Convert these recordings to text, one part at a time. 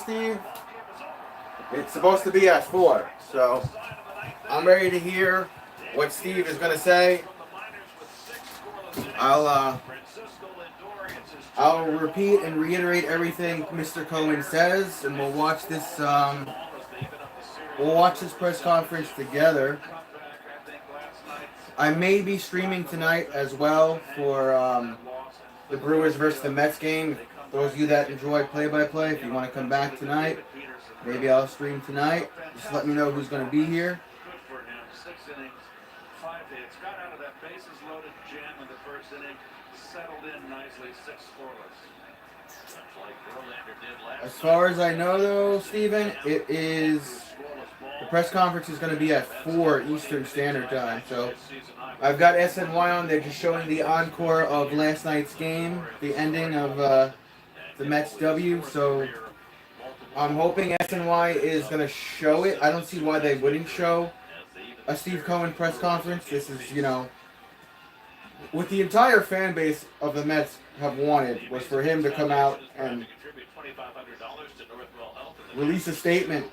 Steve? It's supposed to be at 4. So I'm ready to hear what Steve is going to say. I'll repeat and reiterate everything Mr. Cohen says, and we'll watch this. We'll watch this press conference together. I may be streaming tonight as well for the Brewers versus the Mets game. Those of you that enjoy play-by-play, if you want to come back tonight, maybe I'll stream tonight. Just let me know who's going to be here. As far as I know, though, Steven, the press conference is going to be at 4 Eastern Standard Time. So I've got SNY on. They're just showing the encore of last night's game, the ending of the Mets W. So I'm hoping SNY is going to show it. I don't see why they wouldn't show a Steve Cohen press conference. This is, what the entire fan base of the Mets have wanted was for him to come out and release a statement.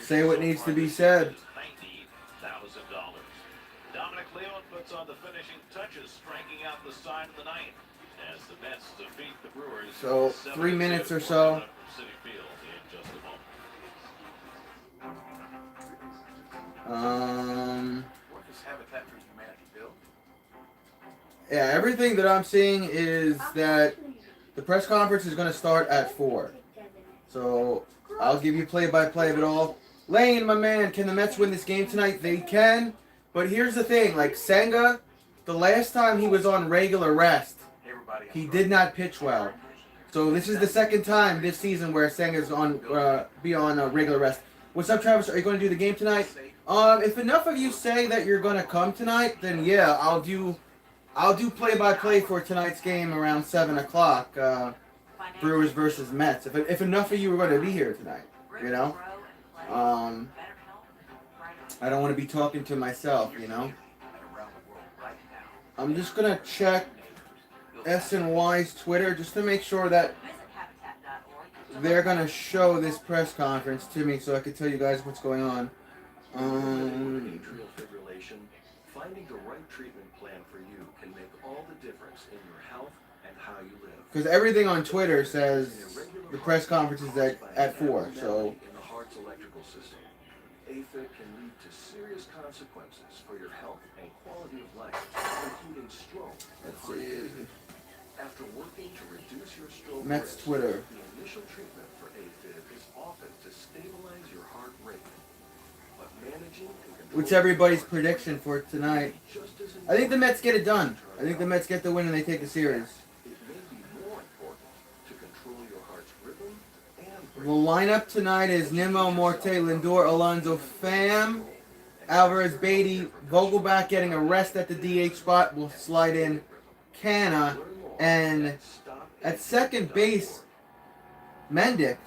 Say what needs to be said. So 3 minutes or so. Yeah, everything that I'm seeing is that the press conference is going to start at 4. So I'll give you play-by-play of it all. Lane, my man, can the Mets win this game tonight? They can. But here's the thing, like Senga, the last time he was on regular rest, he did not pitch well. So this is the second time this season where Senga's on regular rest. What's up, Travis? Are you going to do the game tonight? If enough of you say that you're going to come tonight, then yeah, I'll do play-by-play for tonight's game around 7 o'clock. Brewers versus Mets. If enough of you are going to be here tonight, I don't want to be talking to myself, I'm just going to check SNY's Twitter just to make sure that they're going to show this press conference to me so I can tell you guys what's going on. Finding the right treatment plan for you can make all the difference in your health and how you live. Because everything on Twitter says the press conference is at 4, so... In the heart's electrical system, AFib can lead to serious consequences for your health and quality of life, including stroke. Let's see. After working to reduce your stroke Mets risk, Twitter. The initial treatment for AFib is often to stabilize your heart rate. But managing What's everybody's prediction for tonight? I think the Mets get it done. I think the Mets get the win and they take the series. The lineup tonight is Nimmo, Marte, Lindor, Alonso, Pham, Alvarez, Beatty, Vogelbach getting a rest at the DH spot. Will slide in Canna. And at second base, Mendick.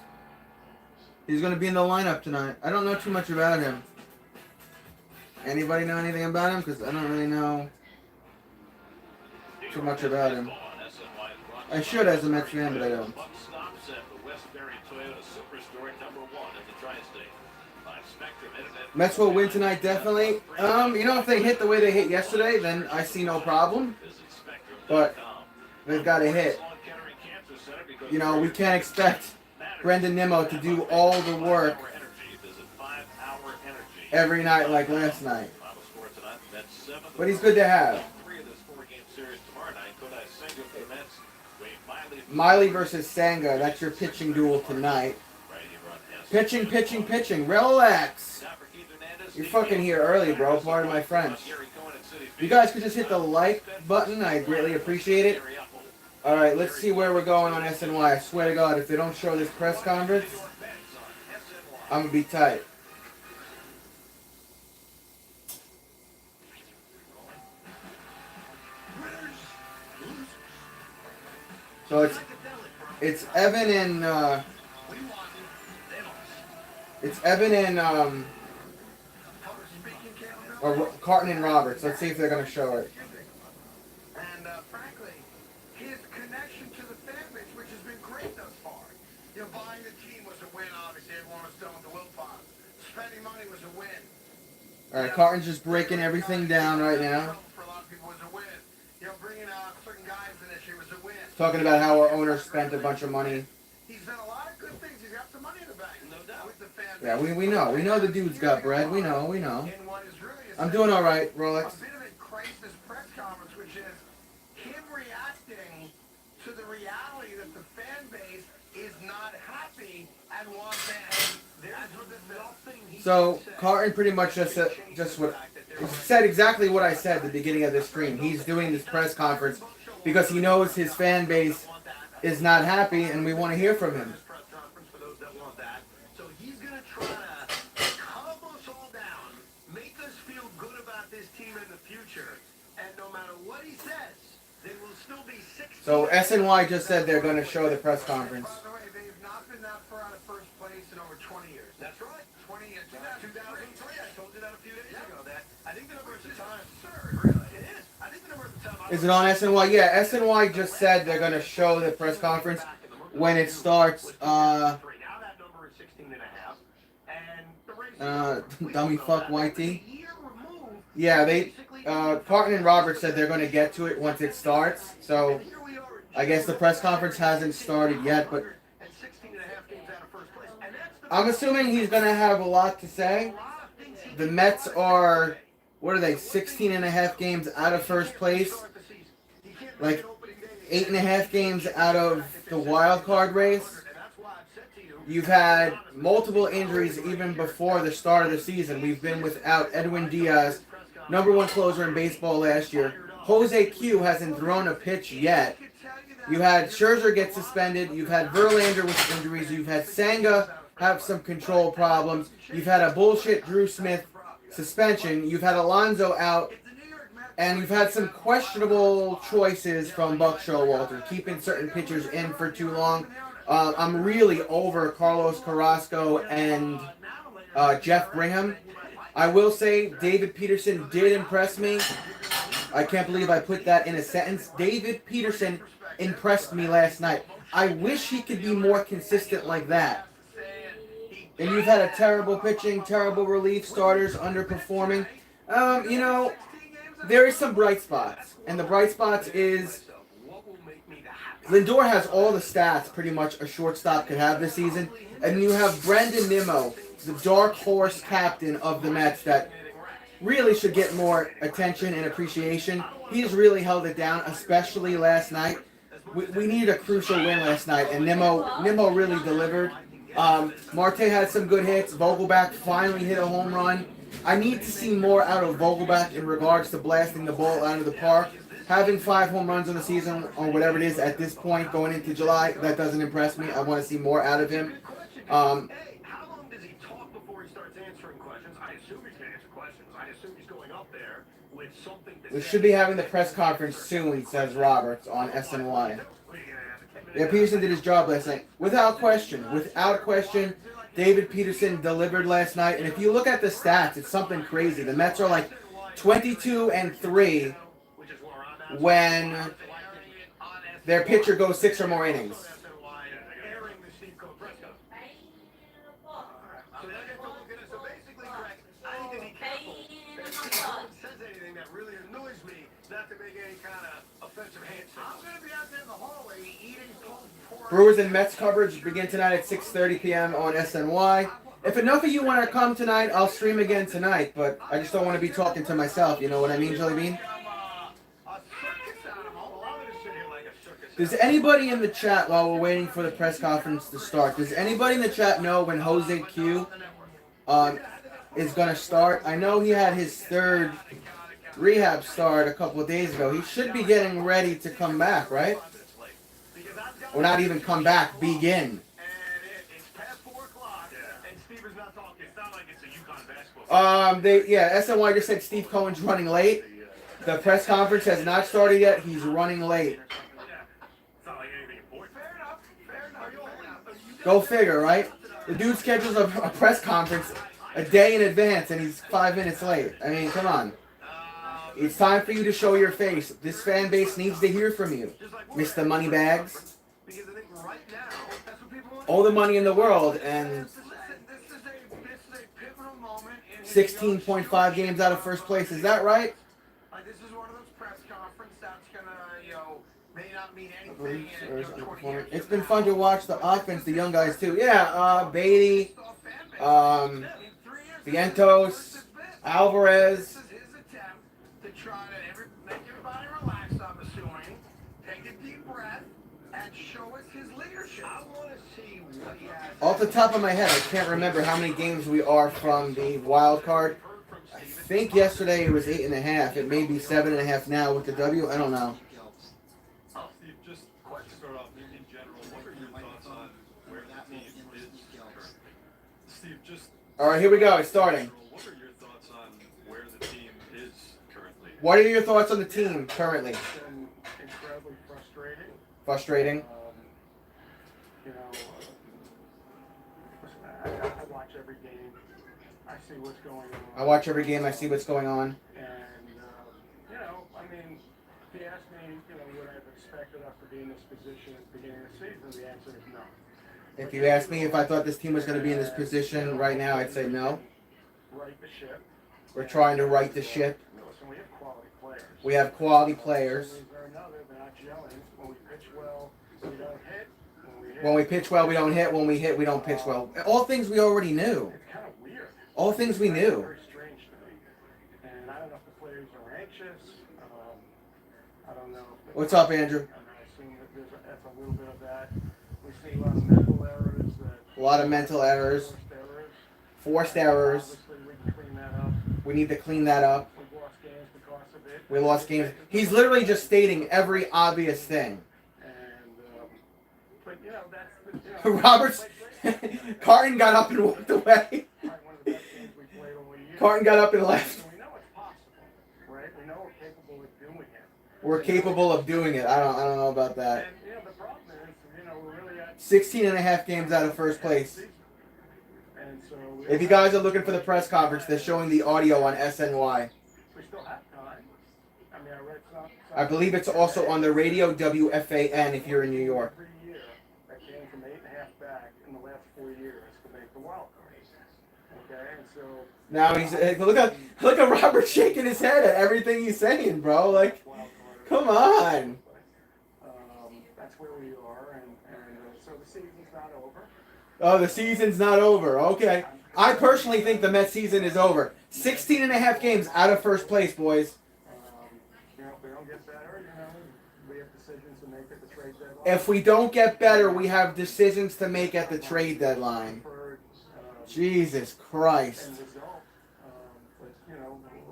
He's going to be in the lineup tonight. I don't know too much about him. Anybody know anything about him? Because I don't really know too much about him. I should as a Mets fan, but I don't. Mets will win tonight, definitely. If they hit the way they hit yesterday, then I see no problem. But they've got to hit. We can't expect Brendan Nimmo to do all the work every night like last night. But he's good to have. Miley versus Senga. That's your pitching duel tonight. Pitching. Relax. You're fucking here early, bro. Pardon my French. If you guys could just hit the like button, I'd greatly appreciate it. Alright, let's see where we're going on SNY. I swear to God, if they don't show this press conference, I'm going to be tight. So it's Evan and or Carton and Roberts. Let's see if they're going to show it. buying the team was a win, obviously. Everyone was done with the willpower. Spending money was a win. All right, Carton's just breaking everything down right now. For a lot of people was a win. Bringing out certain guys in this year was a win. Talking about how our owner spent a bunch of money. He's done a lot of good things. He's got some money in the bank. No doubt. With the fans. Yeah, we know. We know the dude's got bread. We know. And what is really I'm doing all right, a Rolex. bit of a crisis press conference, which is him reacting to the reality that the fan base is not happy and wants fans. There's nothing he So can say. Carton pretty much just said exactly what I said at the beginning of this stream. He's doing this press conference because he knows his fan base is not happy, and we want to hear from him. So he's going to try to calm us all down, make us feel good about this team in the future, and no matter what he says, they will still be 16. So SNY just said they're going to show the press conference. By the way, they've not been that far out of first place in over 20 years. That's right. 2003. I told you that a few days ago. I think the number at the time is absurd. Really? It is. I think the number at the time. Is it on SNY? Yeah, SNY just said they're going to show the press conference when it starts. Now that number is 16.5. And Dummy fuck YT. Yeah, Carton and Robert said they're going to get to it once it starts. So I guess the press conference hasn't started yet, but I'm assuming he's going to have a lot to say. The Mets are, what are they, 16 and a half games out of first place? Like 8.5 games out of the wild card race. You've had multiple injuries even before the start of the season. We've been without Edwin Diaz, #1 closer in baseball last year. Jose Q hasn't thrown a pitch yet. You had Scherzer get suspended. You've had Verlander with injuries. You've had Senga have some control problems. You've had a bullshit Drew Smith suspension. You've had Alonso out. And you've had some questionable choices from Buck Showalter, keeping certain pitchers in for too long. I'm really over Carlos Carrasco and Jeff Brigham. I will say David Peterson did impress me. I can't believe I put that in a sentence. David Peterson impressed me last night. I wish he could be more consistent like that. And you've had a terrible pitching, terrible relief, starters underperforming. There is some bright spots. And the bright spots is Lindor has all the stats pretty much a shortstop could have this season. And you have Brendan Nimmo, the dark horse captain of the Mets that really should get more attention and appreciation. He's really held it down, especially last night. We needed a crucial win last night, and Nimmo really delivered. Marte had some good hits. Vogelback finally hit a home run. I need to see more out of Vogelback in regards to blasting the ball out of the park. Having 5 home runs on the season, or whatever it is at this point going into July, that doesn't impress me. I want to see more out of him. How long does he talk before he starts answering questions? I assume he's going to answer questions. I assume he's going up there with something to We should be having the press conference soon, says Roberts on SNY. Yeah, Peterson did his job last night. Without question. Without question, David Peterson delivered last night. And if you look at the stats, it's something crazy. The Mets are like 22-3 when their pitcher goes 6 or more innings. Brewers and Mets coverage begin tonight at 6:30 p.m. on SNY. If enough of you want to come tonight, I'll stream again tonight, but I just don't want to be talking to myself, you know what I mean, Jelly Bean? Does anybody in the chat, while we're waiting for the press conference to start, does anybody in the chat know when Jose Q is going to start? I know he had his 3rd rehab start a couple of days ago. He should be getting ready to come back, right? Or not even come back, begin. SNY just said Steve Cohen's running late. The press conference has not started yet. He's running late. Go figure, right? The dude schedules a press conference a day in advance, and he's 5 minutes late. I mean, come on. It's time for you to show your face. This fan base needs to hear from you, Mr. Moneybags. Because I think right now, that's what people want all the money in the world, and This is a pivotal moment in his 16.5 games out of first place. Is that right? This is one of those press conferences that's gonna, may not mean anything in 20 years. It's been fun to watch the offense, the young guys too. Yeah, Beatty, Vientos, Alvarez. This is his attempt to try to make everybody relax, I'm assuming. Take a deep breath and show us his leadership. I want to see what he has. Off the top of my head, I can't remember how many games we are from the wild card. I think yesterday it was 8.5. It may be 7.5 now with the W. I don't know. Steve, just to start off in general, what are your thoughts on where that team is currently? Steve, just. All right, here we go. It's starting. What are your thoughts on where the team is currently? What are your thoughts on the team currently? It's been incredibly frustrating. Frustrating. Listen, I watch every game. I see what's going on. I watch every game. I see what's going on. And, I mean, if you ask me, would I have expected us to be in this position at the beginning of the season, the answer is no. If you asked me if I thought this team was going to be in this position right now, I'd say no. Right the ship. We're trying to right the ship. Listen, we have quality players. We have quality players. Or another, they're not gelling. When we pitch well, we don't hit. When we pitch well, we don't hit. When we hit, we don't pitch well. All things we already knew. It's kind of weird. All things we knew. Very strange to me. And I don't know if the players are anxious. I don't know. What's up, Andrew? I assume that that's a little bit of that. We see a lot of mental errors. A lot of mental errors. Forced errors. Obviously, we can clean that up. We need to clean that up. We've lost games because of it. We lost games. He's literally just stating every obvious thing. And, but that's Roberts, Carton got up and walked away. one of the best games we played all year. Carton got up and left. We know it's possible, right? We know we're capable of doing it. We're capable of doing it. I don't know about that. And the problem is, we're really at 16.5 games out of first place. And so If you guys are looking for the press conference, they're showing the audio on SNY. we still have time. I mean, I read some I believe it's also on the radio WFAN if you're in New York. every year that came from 8.5 back in the last 4 years to make the wild card. Okay, and so Now he's look at Robert shaking his head at everything he's saying, bro. Like, wild card. come on. That's where we are, and so the season's not over. Oh, the season's not over. Okay. I personally think the Mets season is over. 16.5 games out of first place, boys. If we don't get better, we have decisions to make at the trade deadline. If we don't get better, we have decisions to make at the trade deadline. Jesus Christ. End result. But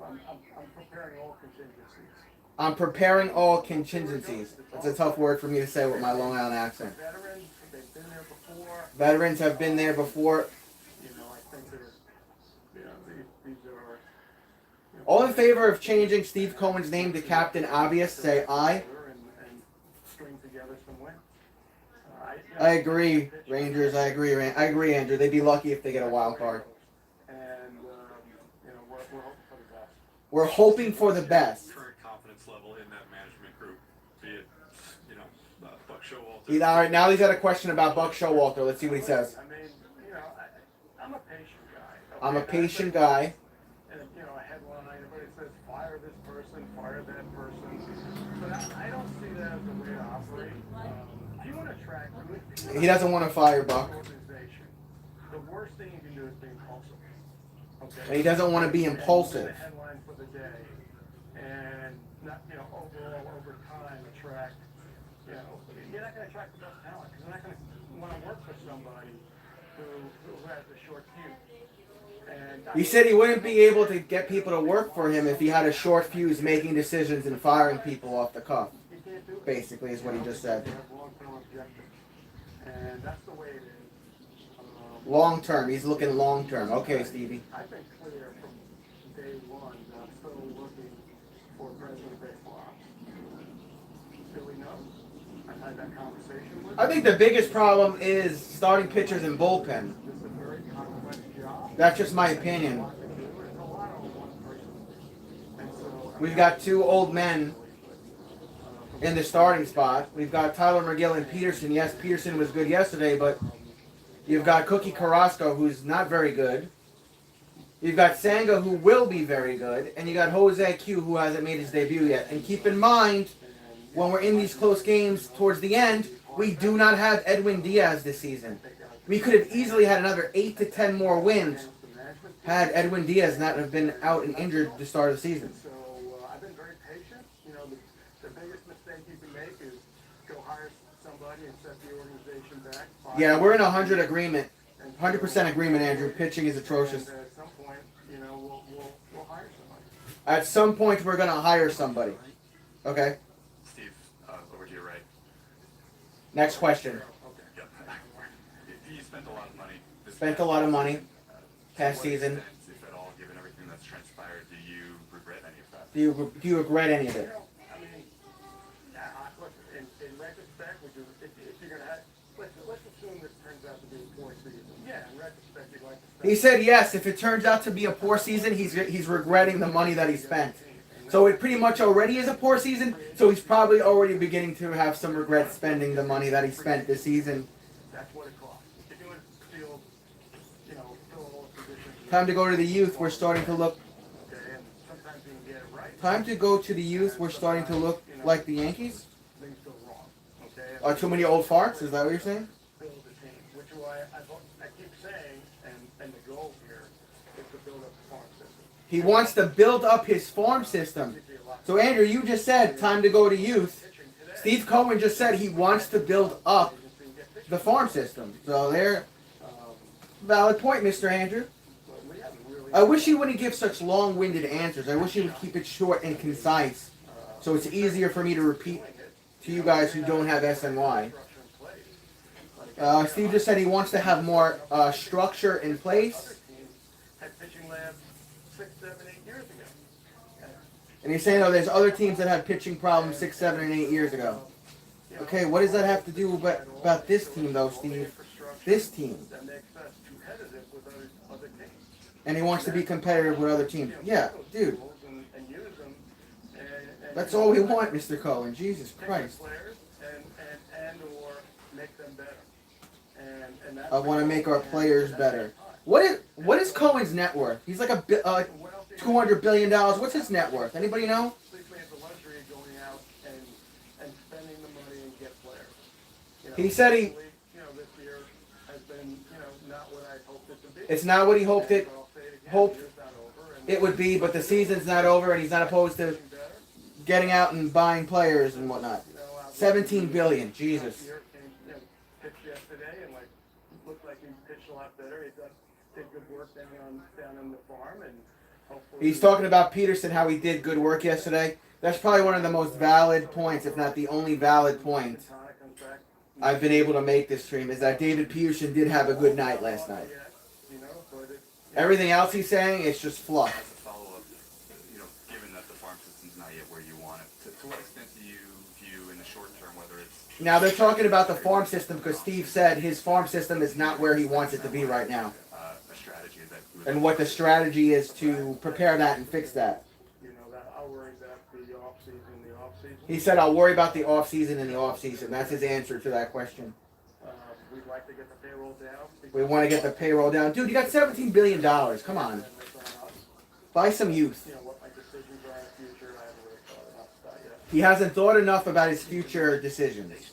I'm preparing all contingencies. I'm preparing all contingencies. That's a tough word for me to say with my Long Island accent. Veterans, they've been there before. Veterans have been there before. I think these are. All in favor of changing Steve Cohen's name to Captain Obvious, say aye. And string together some wins. I agree, Rangers. I agree, Andrew. They'd be lucky if they get a wild card. And we're hoping for the best. We're hoping for the best. Current confidence level in that management group, be it, Buck Showalter. All right, now he's got a question about Buck Showalter. Let's see what he says. I mean, I'm a patient guy. I'm a patient guy. And a headline, everybody says fire this person, fire that person. But I don't see that as a way to operate. If you want to attract good people, He doesn't want to fire Buck. organization, the worst thing you can do is be impulsive. Okay. And he doesn't want to be impulsive. The headline for the day, and not overall over time attract. You're not going to attract the best talent because you're not going to want to work for somebody who has a short fuse. And He said he wouldn't be able to get people to work for him if he had a short fuse making decisions and firing people off the cuff. you can't do it. Basically, is what he just said. You have long-term objectives, and that's the way it is. Long term. He's looking long term. Okay, Stevie. I've been clear from day one that I'm still looking for President of Baseball Ops. Billy knows. I've had that conversation with I think the biggest problem is starting pitchers and bullpen. This is a very complex job. That's just my opinion. There's a lot on one person. And so We've got two old men in the starting spot. We've got Tyler McGill and Peterson. Yes, Peterson was good yesterday, but You've got Cookie Carrasco, who's not very good. You've got Sanga, who will be very good. And you got Jose Q, who hasn't made his debut yet. And keep in mind, when we're in these close games towards the end, we do not have Edwin Diaz this season. We could have easily had another 8 to 10 more wins had Edwin Diaz not have been out and injured at the start of the season. So I've been very patient. You know, the biggest mistake you can make is go hire somebody and set the organization back. Yeah, we're in 100% agreement, Andrew. Pitching is atrocious. And at some point, you know, we'll hire somebody. At some point, we're going to hire somebody. Okay? Steve, over to your right. Next question. Yep. You spent a lot of money. Spent a lot of money To past what season. extent, if at all, given everything that's transpired, do you regret any of that? Do you regret any of You it? know, I mean, listen, in retrospect, which is, if you're going to have, let's assume this turns out to be a poor season. Yeah, in retrospect, you'd like to spend. He said yes. If it turns out to be a poor season, he's regretting the money that he spent. So it pretty much already is a poor season. So he's probably already beginning to have some regret spending the money that he spent this season. That's what it costs. If you want to fill, you know, fill all the positions. Time to go to the youth. We're starting to look. Okay, and sometimes you can get it right. Time to go to the youth. We're starting to look like the Yankees. Things go wrong. Okay. Too many old farts. Is that what you're saying? Build a team, which is why I keep saying, and the goal here is to build up the farm system. He wants to build up his farm system. So Andrew, you just said time to go to youth. Steve Cohen just said he wants to build up the farm system. So there, valid point, Mr. Andrew. I wish he wouldn't give such long-winded answers. I wish he would keep it short and concise, so it's easier for me to repeat to you guys who don't have SNY. Steve just said he wants to have more structure in place. Had pitching labs 6, 7, 8 years ago. And he's saying, oh, there's other teams that had pitching problems 6, 7, and 8 years ago. Okay, what does that have to do about this team, though, Steve? This team. That makes us competitive with other teams. And he wants to be competitive with other teams. Yeah, dude. And use them. That's all we want, Mr. Cohen. Jesus Christ. Players and or make them better. And that's I want to make our players better. What is Cohen's net worth? He's like $200 billion. What's his net worth? Anybody know? Sleeping has the luxury of going out and spending the money and get players. You know, He said he. you know, this year has been, you know, not what I hoped it to be. It's not what he hoped But I'll say it again, hoped the year's not over, and it would be, but the season's not over, and he's not opposed to getting better. getting out and buying players and whatnot. You know, 17 billion, Jesus. Here came, you know, pitched yesterday and like looked like he pitched a lot better. He did good work down in the farm, and hopefully He's talking about Peterson, how he did good work yesterday. That's probably one of the most valid points, if not the only valid point Tana comes back. I've been able to make this stream, is that David Peterson did have a good night last night. You know, but Everything else he's saying is just As fluff. a follow-up, you know, given that the farm system's not yet where you want it, to what extent do you view in the short term whether it's Now they're talking about the farm system because Steve said his farm system is not where he wants it to be right now. a strategy that would And what the strategy is to prepare that and fix that. you know that I'll worry about the off season. He said, I'll worry about the off-season in the off-season. That's his answer to that question. We'd like to get the payroll down. We want to get the payroll down. Dude, you got $17 billion. Come on. Buy some youth. You know what my decisions are in the future. I haven't really thought enough about yet. He hasn't thought enough about his future decisions.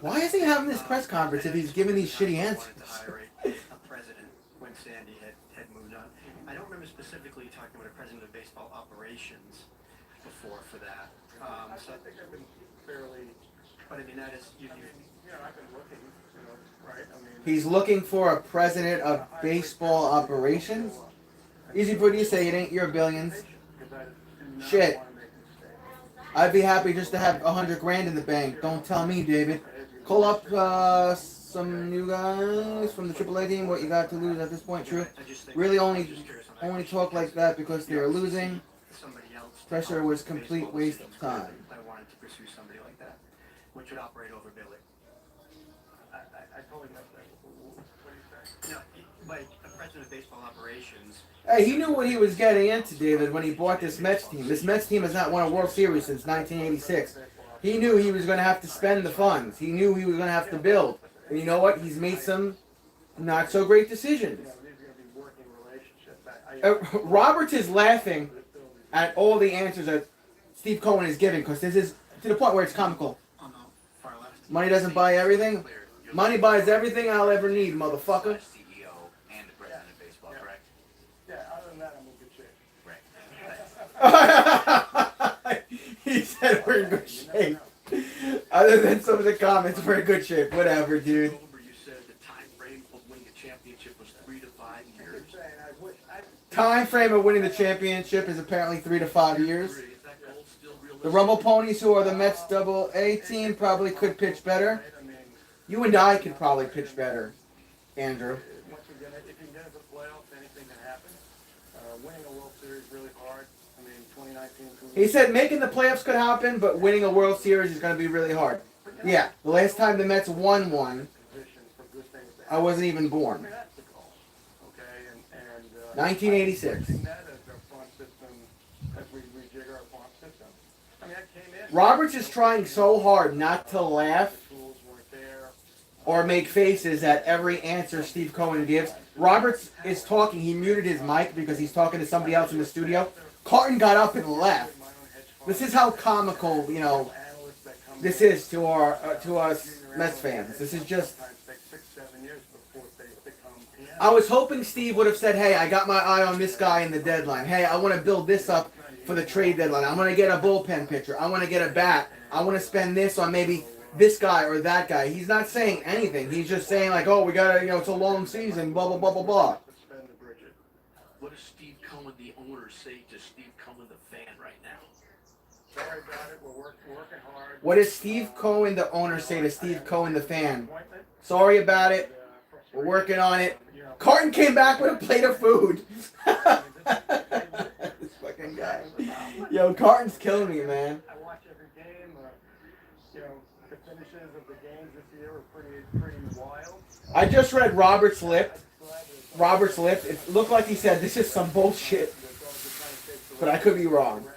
Why is he having this press conference if he's giving these shitty answers? A president when Sandy had moved on. I don't remember specifically talking about a president of baseball operations before for that. I think I've been fairly, But I mean, that is, you you know, I've been looking, you know, right? I mean, He's looking for a president of baseball operations? Easy for you to say, it ain't your billions. because I do not Shit. want to make mistakes. I'd be happy just to have $100 grand in the bank. Don't tell me, David. Call up some new guys from the AAA team. What you got to lose at this point, true? I just think Really I'm just curious on that only question. talk like that because they're losing. Somebody else. Pressure was complete waste of time. I wanted to pursue somebody like that, which would operate over Billy. I totally get that. What do you say? You know, like a president of baseball operations. Hey, he knew what he was getting into, David, when he bought this Mets team. This Mets team has not won a World Series since 1986. He knew he was going to have to spend the funds. He knew he was going to have to build. And you know what? He's made some not so great decisions. You know, these are going to be working relationships. Roberts is laughing at all the answers that Steve Cohen is giving because this is to the point where it's comical. On the far left. Money doesn't buy everything. Money buys everything I'll ever need, motherfucker. CEO and the president of baseball, correct? Yeah, other than that, I'm in good shape. Right. He said we're in good shape. Other than some of the comments, we're in good shape. Whatever, dude. You said the time frame of winning a championship was 3 to 5 years. Time frame of winning the championship is apparently 3 to 5 years. Is that goal still realistic? The Rumble Ponies, who are the Mets Double-A team, probably could pitch better. You and I could probably pitch better, Andrew. Once we get it, if you can get into the playoffs, anything can happen. Winning a World Series really hard. I mean, 2019. He said making the playoffs could happen, but winning a World Series is going to be really hard. Yeah, the last time the Mets won one, I wasn't even I born. mean, that's the goal. Okay, and 1986. using that as our farm system, as we rejigger our farm system. I mean, that came in. Roberts is trying so hard not to laugh The tools weren't there. or make faces at every answer Steve Cohen gives. Roberts is talking. He muted his mic because he's talking to somebody else in the studio. Carton got up and left. This is how comical, you know, this is to us Mets fans. This is just. I was hoping Steve would have said, "Hey, I got my eye on this guy in the deadline. Hey, I want to build this up for the trade deadline. I want to get a bullpen pitcher. I want to get a bat. I want to spend this on maybe this guy or that guy." He's not saying anything. He's just saying like, "Oh, we gotta, you know, it's a long season. Blah blah blah blah blah." What does Steve Cohen, the owner, say to Steve Cohen, the fan, right now? Sorry about it. We're working hard. What does Steve Cohen, the owner, say to Steve Cohen, the fan? Sorry about it. We're working on it. Carton came back with a plate of food. This fucking guy. Yo, Carton's killing me, man. I watch every game. You know, the finishes of the games this year were pretty wild. I just read Robert's lip. Robert's lip. It looked like he said, "This is some bullshit," but I could be wrong.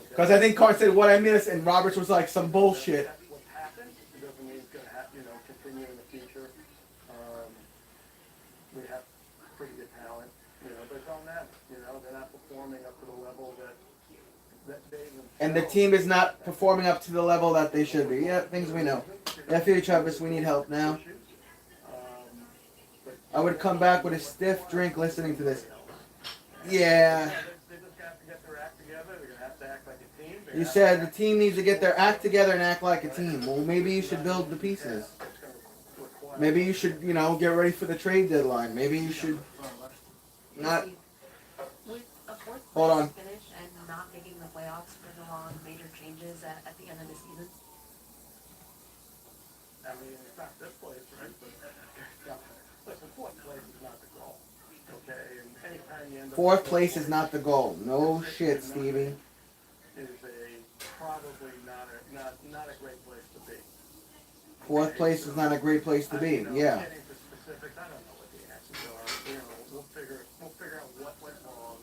Because I think Carton said, "What I missed," and Roberts was like, "Some bullshit." That's what happened. It doesn't mean it's going to continue in the future. We have pretty good talent, but it's on them. They're not performing up to the level that they And the team is not performing up to the level that they should be. Yeah, things we know. F.H. Travis, we need help now. I would come back with a stiff drink listening to this. Yeah. They just have to get their act together. They're going to have to act like a team. You said the team needs to get their act together and act like a team. Well, maybe you should build the pieces. Maybe you should, get ready for the trade deadline. Maybe you should not. With a fourth Hold on. place finish and not making the playoffs bring along major changes at the end of the season? I mean, it's not this place, right? But listen, fourth place is not the goal. Okay, and anytime you end up Fourth place is not the goal. No shit, Stevie. is probably not a great place to be. Fourth place is not a great place to be. Yeah. Getting to specifics, I don't know what the answers are. We'll figure out what went wrong,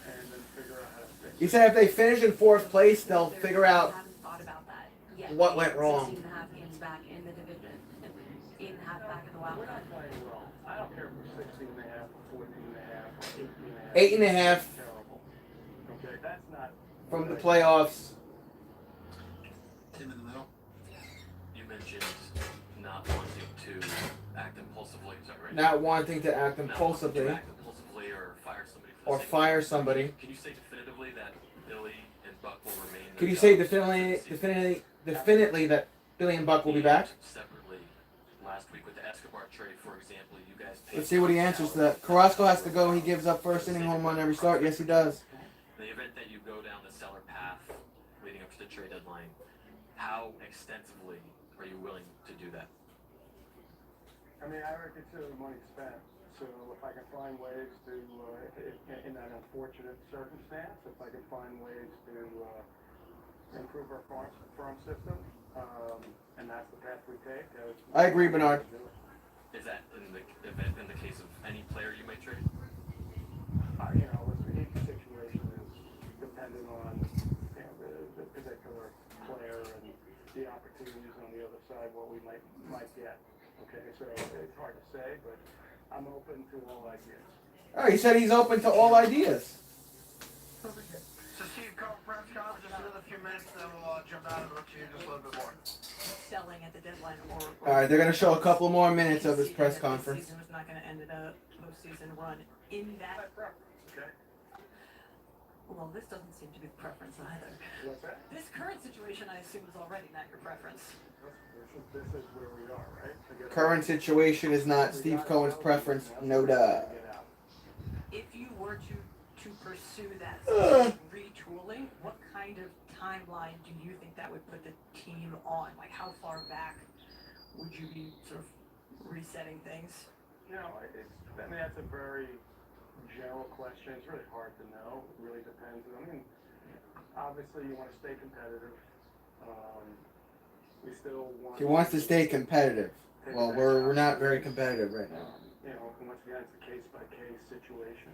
and then figure out how to fix it. He said if they finish in fourth place, they'll figure out. I haven't thought about that yet. What went wrong. 16.5 games back in the division, and 8.5 back in the wild We're card. not playing well. I don't care if we're 16.5 or 14.5 or 18.5. 8.5 Terrible. Okay, that's not from the playoffs. Tim in the middle. You mentioned not wanting to act impulsively. Is that right? Not wanting to act Not wanting to impulsively act impulsively or fire somebody. For the or sake of fire it. somebody. Can you say definitively that Billy and Buck will remain? Could you their say jobs definitely that Billy and Buck will be back? Separately, last week with the Escobar trade, for example, you guys. Let's see what he answers to that. Carrasco has to go. He gives up first inning home run every start. Yes, he does. In the event that you go down the seller path leading up to the trade deadline, how extensively are you willing to do that? I mean, I already consider the money spent. So if I can find ways to, in that unfortunate circumstance, if I can find ways to improve our farm system, and that's the path we take. I agree, Bernard. Is that in the event, in the case of any player you may trade? Listen, each situation is dependent on the particular player and the opportunities on the other side. decide what we might get. Okay, so it's hard to say, but I'm open to all ideas. Oh, he said he's open to all ideas. So Steve, Cohen Press Conference, just another few minutes, then we'll jump out and look to you just a little bit more. Selling at the deadline or All right, they're gonna show a couple more minutes of his press conceding that conference. This season was not going to end a postseason run in that. Okay, Well, this doesn't seem to be the preference either. what's that? This current situation, I assume, is already not your preference. This is where we are, right? I guess Current situation is not Steve Cohen's preference. No duh. If you were to pursue that retooling, what kind of timeline do you think that would put the team on? Like, how far back would you be sort of resetting things? You know, I mean, that's a very general question. It's really hard to know. It really depends. I mean, obviously you want to stay competitive. We still want. He wants to stay competitive. Well, we're not very competitive right now. You know, once again, it's a case-by-case situation.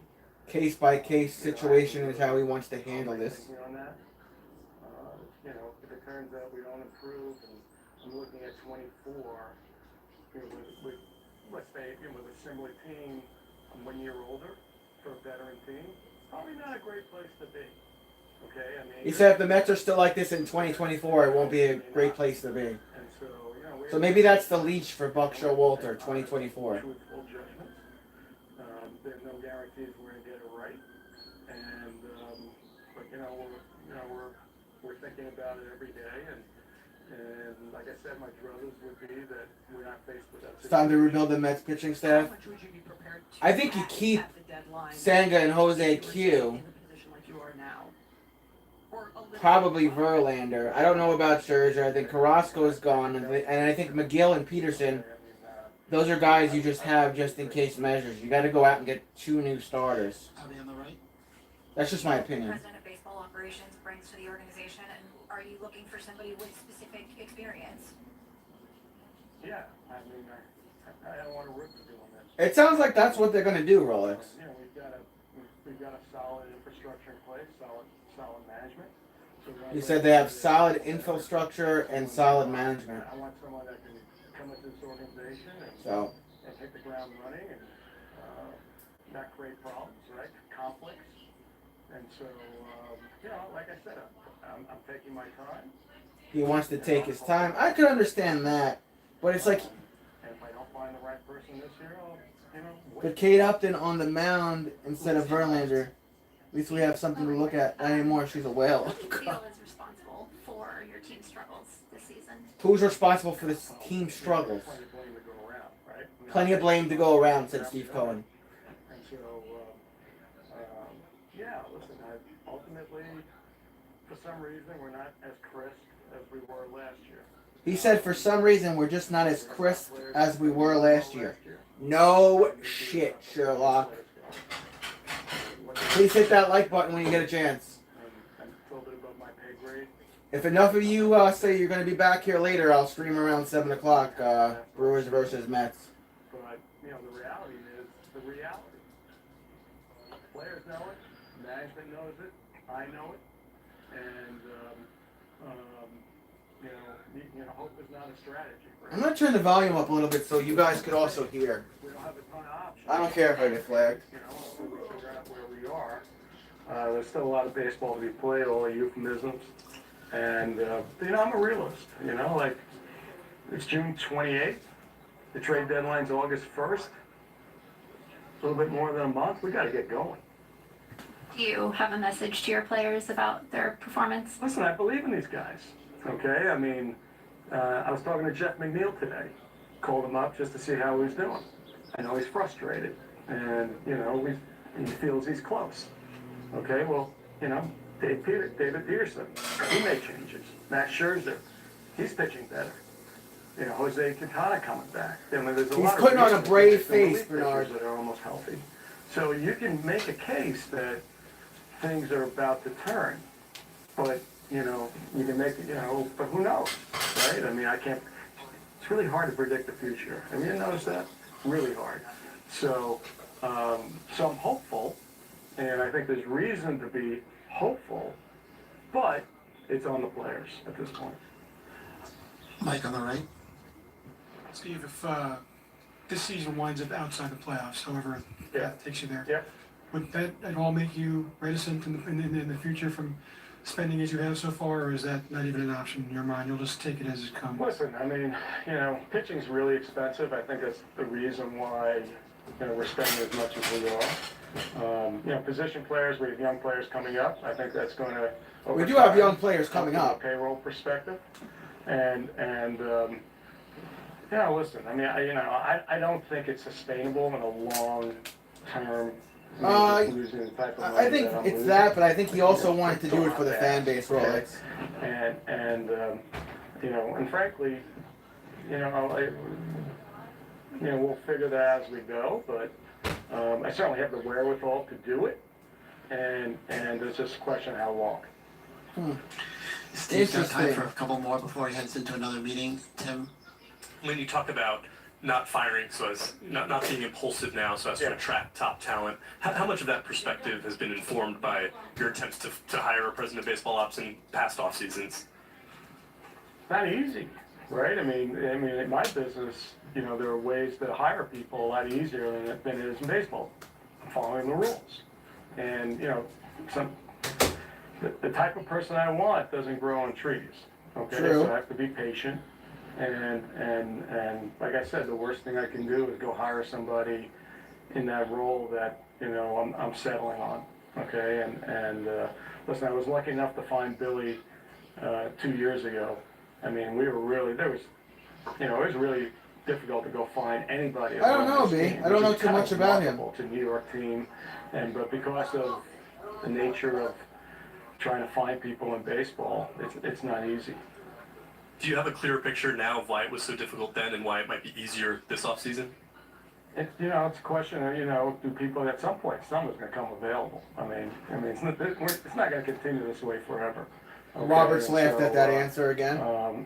Case by case situation is how he wants to handle this. Thinking on that. You know, if it turns out we don't improve, and I'm looking at 24, you know, with let's say, you know, with a similar team, 1 year older for a veteran team, probably not a great place to be. Okay, I mean. He said if the Mets are still like this in 2024, it won't be a great place to be. And so, you know, So maybe that's the leash for Buck Showalter, 2024. Truthful judgment. There's no guarantees we're gonna get it right, and but you know we're thinking about it every day, and like I said, my druthers would be that we're not faced with that. It's time to rebuild the Mets pitching staff. How much would you be prepared to I think you add keep at the deadline Senga and Jose if you were Q. in the position like you are now? Or a little Probably bit. Verlander. I don't know about Scherzer. I think Carrasco is gone, and I think McGill and Peterson. Those are guys you just have just in case measures. You got to go out and get 2 new starters. Are they on the right? That's just my opinion. President of baseball operations brings to the organization, and are you looking for somebody with specific experience? Yeah, I mean, I don't want to rip for doing this. It sounds like that's what they're going to do, Rolex. You know, we've got a solid infrastructure in place, solid management. So You said they have solid infrastructure and solid management. I want someone that can come into this organization So, and hit the ground running and not create problems, right? Conflicts. And so, you know, like I said, I'm taking my time. he wants to take his time. I could understand that. But it's like, And if I don't find the right person this year, I'll, you know, wait. put Kate Upton on the mound instead of Verlander. At least we have something to look at. Not anymore, she's a whale. Who do you feel is responsible for your team struggles this season? Who's responsible for this team struggles? Plenty of blame to go around, right? Plenty of blame to go around, said Steve Cohen. And so, yeah, listen, ultimately, for some reason, we're not as crisp as we were last year. He said for some reason we're just not as crisp as we were last year. No shit, Sherlock. Please hit that like button when you get a chance. I'm a little bit above my pay grade. If enough of you say you're going to be back here later, I'll stream around 7 o'clock, Brewers versus Mets. But, you know, the reality is the reality. Players know it, management knows it, I know it, and, you know, hope is not a strategy. Right? I'm going to turn the volume up a little bit so you guys could also hear. We don't have a ton of options. I don't care if I get flagged. You know, until we figure out where we are. There's still a lot of baseball to be played, all the euphemisms. And, you know, I'm a realist, you know, like, it's June 28th. The trade deadline's August 1st. A little bit more than a month. We got to get going. Do you have a message to your players about their performance? Listen, I believe in these guys, okay? I mean, I was talking to Jeff McNeil today. Called him up just to see how he was doing. I know he's frustrated, and, you know, he feels he's close. Okay, well, you know, David Peterson, he made changes. Matt Scherzer, he's pitching better. You know, Jose Quintana coming back. I mean, there's a He's lot putting of on a brave relief face, pitchers Bernard. that are almost healthy. So you can make a case that things are about to turn, but you know, you can make, you know, but who knows, right? I mean, I can't. It's really hard to predict the future. Have you noticed that? Really hard. So, so I'm hopeful, and I think there's reason to be hopeful, but it's on the players at this point. Mike on the right. Steve, if this season winds up outside the playoffs, however that takes you there, would that at all make you reticent in the future from spending as you have so far, or is that not even an option in your mind? You'll just take it as it comes? Listen, I mean, pitching's really expensive. I think that's the reason why, we're spending as much as we are. Position players, we have young players coming up. I think that's going to. We do have young players coming up. From a payroll perspective, and listen, I mean, I don't think it's sustainable in a long term. I think it's that, but I think he also wanted to do it for the fan base, Rolex. And frankly, we'll figure that out as we go. But I certainly have the wherewithal to do it, and it's just a question of how long. Steve's got time for a couple more before he heads into another meeting. Tim? When you talk about not firing so as not being impulsive now so as to attract top talent, how much of that perspective has been informed by your attempts to hire a president of baseball ops in past off seasons? Not easy, right? I mean, in my business, there are ways to hire people a lot easier than it is in baseball, following the rules. And the type of person I want doesn't grow on trees. Okay, True. So I have to be patient. And like I said, the worst thing I can do is go hire somebody in that role that I'm settling on. Okay, and listen, I was lucky enough to find Billy 2 years ago. I mean, it was really difficult to go find anybody. I don't know, B. I don't know too much about him. It's a New York team, but because of the nature of trying to find people in baseball, it's not easy. Do you have a clearer picture now of why it was so difficult then and why it might be easier this offseason? It's a question of, do people at some point, someone's going to come available. I mean, it's not going to continue this way forever. Okay? Roberts laughed at that answer again.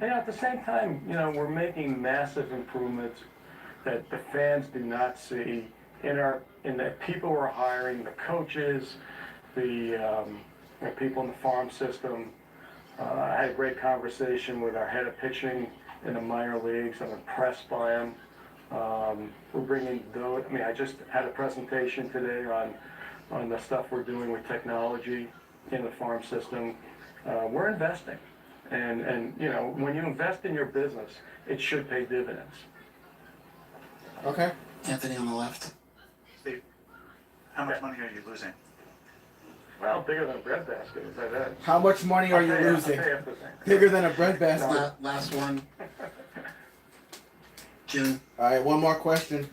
At the same time, we're making massive improvements that the fans do not see in the people we're hiring, the coaches, the people in the farm system. I had a great conversation with our head of pitching in the minor leagues. I'm impressed by him. We're bringing those. I mean, I just had a presentation today on the stuff we're doing with technology in the farm system. We're investing, and when you invest in your business, it should pay dividends. Okay. Anthony on the left. Steve, how much money are you losing? Well, bigger than a breadbasket, is that? How much money are you losing? Bigger than a breadbasket. Last one. June. All right, one more question.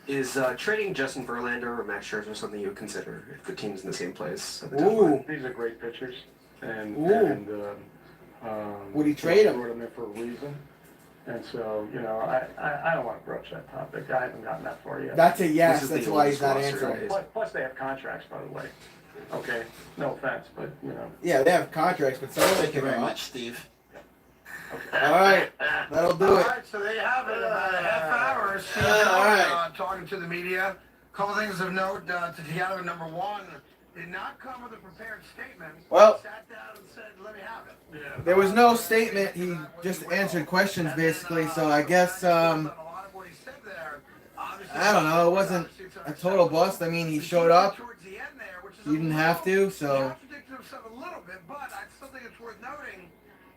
Is trading Justin Verlander or Max Scherzer something you would consider if the team's in the same place? At the Ooh. These are great pitchers, and would he trade them? Brought them in for a reason, and so I don't want to broach that topic. I haven't gotten that far yet. That's a yes. That's why he's not answering. Plus, they have contracts, by the way. Okay, no offense, but Yeah, they have contracts, but some Thank you very much, Steve. All right, that'll do it. All right, so there you have it. About a half hour. Steve all right. talking to the media. Couple things of note together. Number one, did not come with a prepared statement. Well, Sat down and said, "Let me have it." Yeah. there was no statement. He just answered questions basically. So I guess I don't know. It wasn't a total bust. I mean, he showed up. He didn't have to. So. He contradicted himself a little bit, but I still think it's worth noting.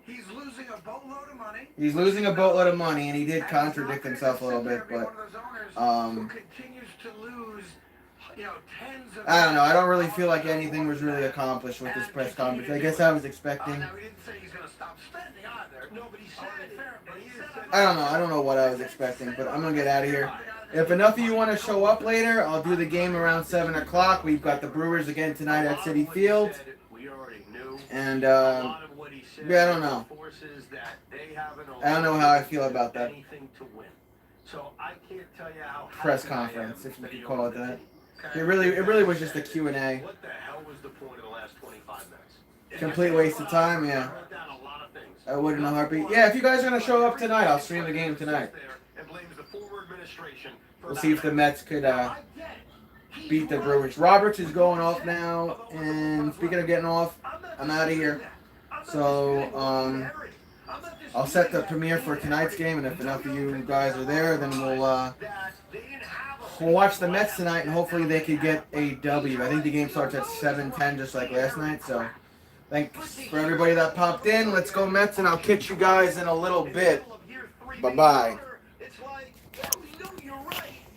He's losing a boatload of money. He's losing a boatload of money, and he did contradict himself a little bit, but who continues to lose, tens of I don't know. I don't really feel like anything was really accomplished with this press conference. I guess I was expecting. Now, he didn't say he's going to stop spending either. No, but he said I don't know. I don't know what I was expecting, but I'm gonna get out of here. If enough of you want to show up later, I'll do the game around 7 o'clock. We've got the Brewers again tonight at Citi Field, and yeah, I don't know. I don't know how I feel about that press conference, if you could call it that. It really was just a Q&A. What the hell was the point of the last 25 minutes? Complete waste of time, yeah. I would in a heartbeat. Yeah, if you guys are gonna show up tonight, I'll stream the game tonight. We'll see if the Mets could beat the Brewers. Roberts is going off now, and speaking of getting off, I'm out of here. So, I'll set the premiere for tonight's game, and if enough of you guys are there, then we'll watch the Mets tonight, and hopefully they could get a W. I think the game starts at 7:10, just like last night. So thanks for everybody that popped in. Let's go Mets, and I'll catch you guys in a little bit. Bye-bye.